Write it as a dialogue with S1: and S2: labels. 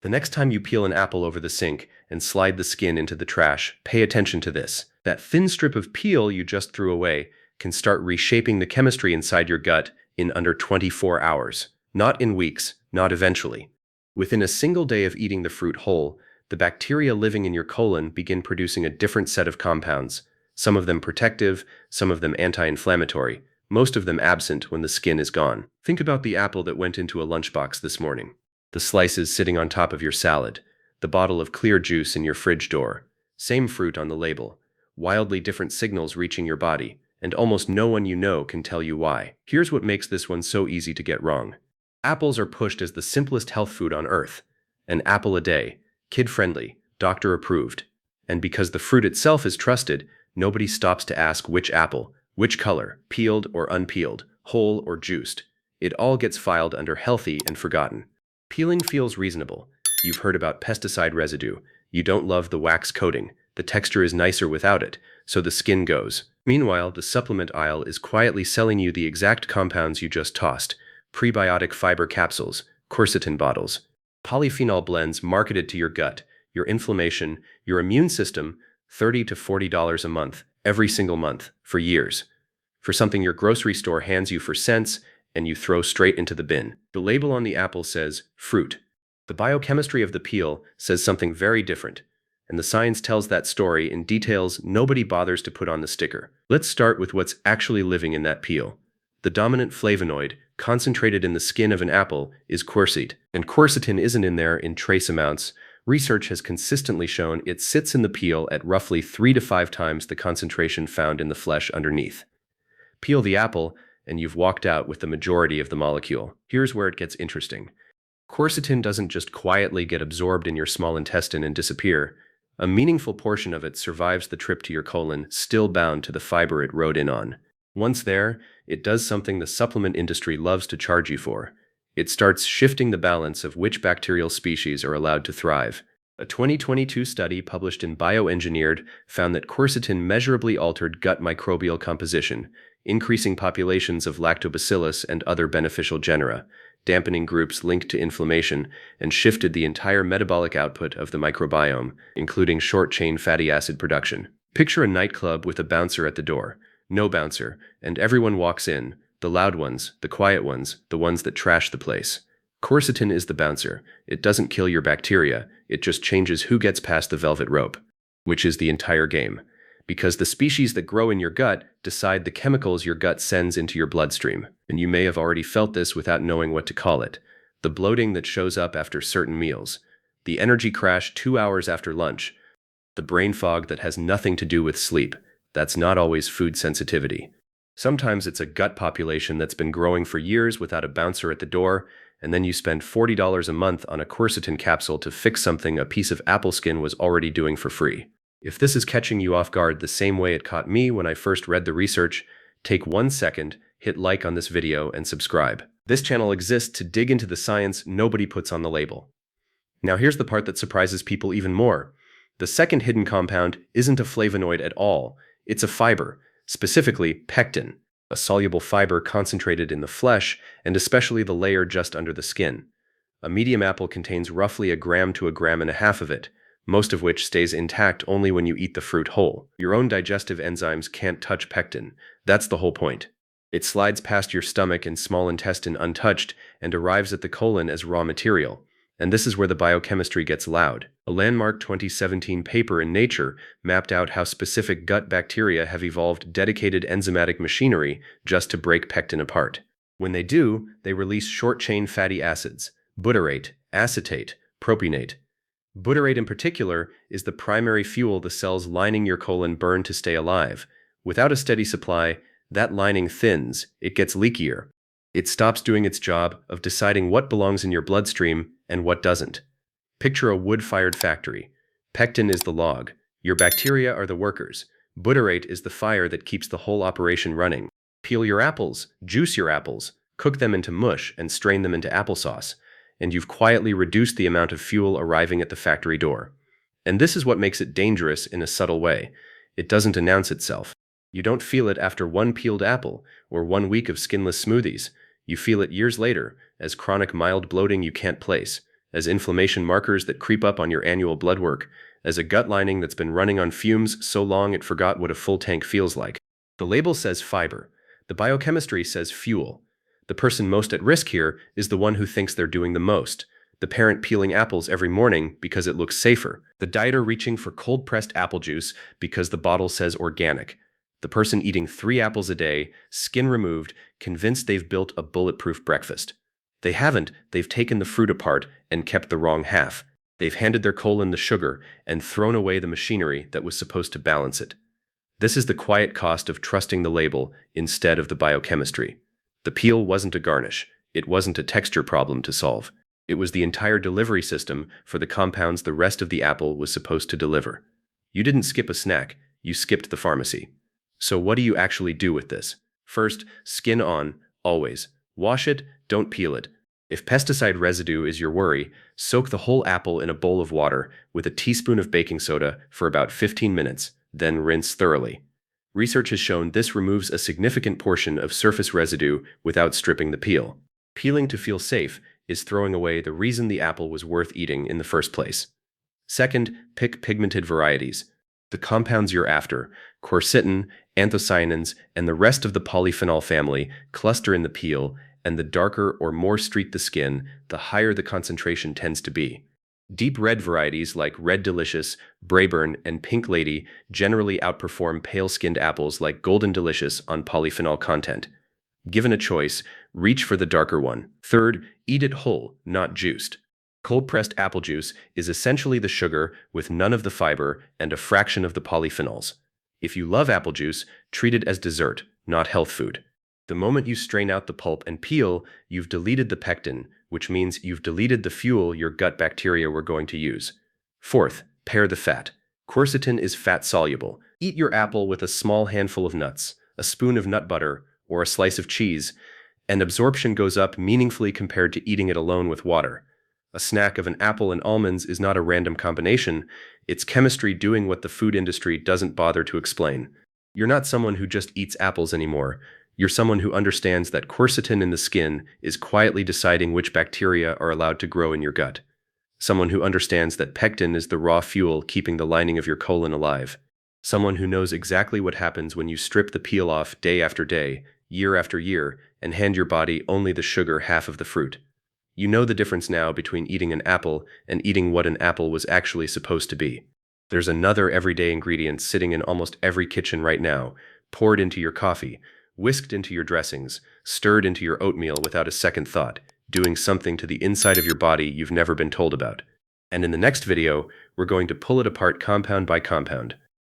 S1: The next time you peel an apple over the sink and slide the skin into the trash, pay attention to this. That thin strip of peel you just threw away can start reshaping the chemistry inside your gut in under 24 hours. Not in weeks, not eventually. Within a single day of eating the fruit whole, the bacteria living in your colon begin producing a different set of compounds, some of them protective, some of them anti-inflammatory, most of them absent when the skin is gone. Think about the apple that went into a lunchbox this morning, the slices sitting on top of your salad, the bottle of clear juice in your fridge door. Same fruit on the label, wildly different signals reaching your body, and almost no one you know can tell you why. Here's what makes this one so easy to get wrong. Apples are pushed as the simplest health food on earth. An apple a day, kid-friendly, doctor-approved. And because the fruit itself is trusted, nobody stops to ask which apple, which color, peeled or unpeeled, whole or juiced. It all gets filed under healthy and forgotten. Peeling feels reasonable. You've heard about pesticide residue. You don't love the wax coating. The texture is nicer without it, so the skin goes. Meanwhile, the supplement aisle is quietly selling you the exact compounds you just tossed. Prebiotic fiber capsules, quercetin bottles, polyphenol blends marketed to your gut, your inflammation, your immune system, $30 to $40 a month, every single month, for years. For something your grocery store hands you for cents and you throw straight into the bin. The label on the apple says fruit. The biochemistry of the peel says something very different, and the science tells that story in details nobody bothers to put on the sticker. Let's start with what's actually living in that peel. The dominant flavonoid, concentrated in the skin of an apple, is quercetin, and quercetin isn't in there in trace amounts. Research has consistently shown it sits in the peel at roughly 3 to 5 times the concentration found in the flesh underneath. Peel the apple, and you've walked out with the majority of the molecule. Here's where it gets interesting. Quercetin doesn't just quietly get absorbed in your small intestine and disappear. A meaningful portion of it survives the trip to your colon, still bound to the fiber it rode in on. Once there, it does something the supplement industry loves to charge you for. It starts shifting the balance of which bacterial species are allowed to thrive. A 2022 study published in Bioengineered found that quercetin measurably altered gut microbial composition, increasing populations of lactobacillus and other beneficial genera, dampening groups linked to inflammation, and shifted the entire metabolic output of the microbiome, including short-chain fatty acid production. Picture a nightclub with a bouncer at the door. No bouncer, and everyone walks in, the loud ones, the quiet ones, the ones that trash the place. Quercetin is the bouncer. It doesn't kill your bacteria, it just changes who gets past the velvet rope, which is the entire game. Because the species that grow in your gut decide the chemicals your gut sends into your bloodstream. And you may have already felt this without knowing what to call it. The bloating that shows up after certain meals. The energy crash 2 hours after lunch. The brain fog that has nothing to do with sleep. That's not always food sensitivity. Sometimes it's a gut population that's been growing for years without a bouncer at the door, and then you spend $40 a month on a quercetin capsule to fix something a piece of apple skin was already doing for free. If this is catching you off guard the same way it caught me when I first read the research, take 1 second, hit like on this video, and subscribe. This channel exists to dig into the science nobody puts on the label. Now here's the part that surprises people even more. The second hidden compound isn't a flavonoid at all. It's a fiber, specifically pectin, a soluble fiber concentrated in the flesh and especially the layer just under the skin. A medium apple contains roughly 1 gram to 1.5 grams of it, most of which stays intact only when you eat the fruit whole. Your own digestive enzymes can't touch pectin. That's the whole point. It slides past your stomach and small intestine untouched and arrives at the colon as raw material. And this is where the biochemistry gets loud. A landmark 2017 paper in Nature mapped out how specific gut bacteria have evolved dedicated enzymatic machinery just to break pectin apart. When they do, they release short-chain fatty acids, butyrate, acetate, propionate. Butyrate in particular is the primary fuel the cells lining your colon burn to stay alive. Without a steady supply, that lining thins, it gets leakier. It stops doing its job of deciding what belongs in your bloodstream and what doesn't. Picture a wood-fired factory. Pectin is the log. Your bacteria are the workers. Butyrate is the fire that keeps the whole operation running. Peel your apples, juice your apples, cook them into mush and strain them into applesauce, and you've quietly reduced the amount of fuel arriving at the factory door. And this is what makes it dangerous in a subtle way. It doesn't announce itself. You don't feel it after 1 peeled apple or 1 week of skinless smoothies. You feel it years later as chronic mild bloating you can't place, as inflammation markers that creep up on your annual blood work, as a gut lining that's been running on fumes so long it forgot what a full tank feels like. The label says fiber. The biochemistry says fuel. The person most at risk here is the one who thinks they're doing the most. The parent peeling apples every morning because it looks safer. The dieter reaching for cold-pressed apple juice because the bottle says organic. The person eating 3 apples a day, skin removed, convinced they've built a bulletproof breakfast. They haven't. They've taken the fruit apart and kept the wrong half. They've handed their colon the sugar and thrown away the machinery that was supposed to balance it. This is the quiet cost of trusting the label instead of the biochemistry. The peel wasn't a garnish. It wasn't a texture problem to solve. It was the entire delivery system for the compounds the rest of the apple was supposed to deliver. You didn't skip a snack, you skipped the pharmacy. So what do you actually do with this? First, skin on, always. Wash it, don't peel it. If pesticide residue is your worry, soak the whole apple in a bowl of water with a teaspoon of baking soda for about 15 minutes, then rinse thoroughly. Research has shown this removes a significant portion of surface residue without stripping the peel. Peeling to feel safe is throwing away the reason the apple was worth eating in the first place. Second, pick pigmented varieties. The compounds you're after, quercetin, anthocyanins, and the rest of the polyphenol family, cluster in the peel, and the darker or more streaked the skin, the higher the concentration tends to be. Deep red varieties like Red Delicious, Braeburn, and Pink Lady generally outperform pale-skinned apples like Golden Delicious on polyphenol content. Given a choice, reach for the darker one. Third, eat it whole, not juiced. Cold-pressed apple juice is essentially the sugar with none of the fiber and a fraction of the polyphenols. If you love apple juice, treat it as dessert, not health food. The moment you strain out the pulp and peel, you've deleted the pectin, which means you've deleted the fuel your gut bacteria were going to use. Fourth, pare the fat. Quercetin is fat-soluble. Eat your apple with a small handful of nuts, a spoon of nut butter, or a slice of cheese, and absorption goes up meaningfully compared to eating it alone with water. A snack of an apple and almonds is not a random combination, it's chemistry doing what the food industry doesn't bother to explain. You're not someone who just eats apples anymore. You're someone who understands that quercetin in the skin is quietly deciding which bacteria are allowed to grow in your gut. Someone who understands that pectin is the raw fuel keeping the lining of your colon alive. Someone who knows exactly what happens when you strip the peel off day after day, year after year, and hand your body only the sugar half of the fruit. You know the difference now between eating an apple and eating what an apple was actually supposed to be. There's another everyday ingredient sitting in almost every kitchen right now, poured into your coffee, whisked into your dressings, stirred into your oatmeal without a second thought, doing something to the inside of your body you've never been told about. And in the next video, we're going to pull it apart compound by compound.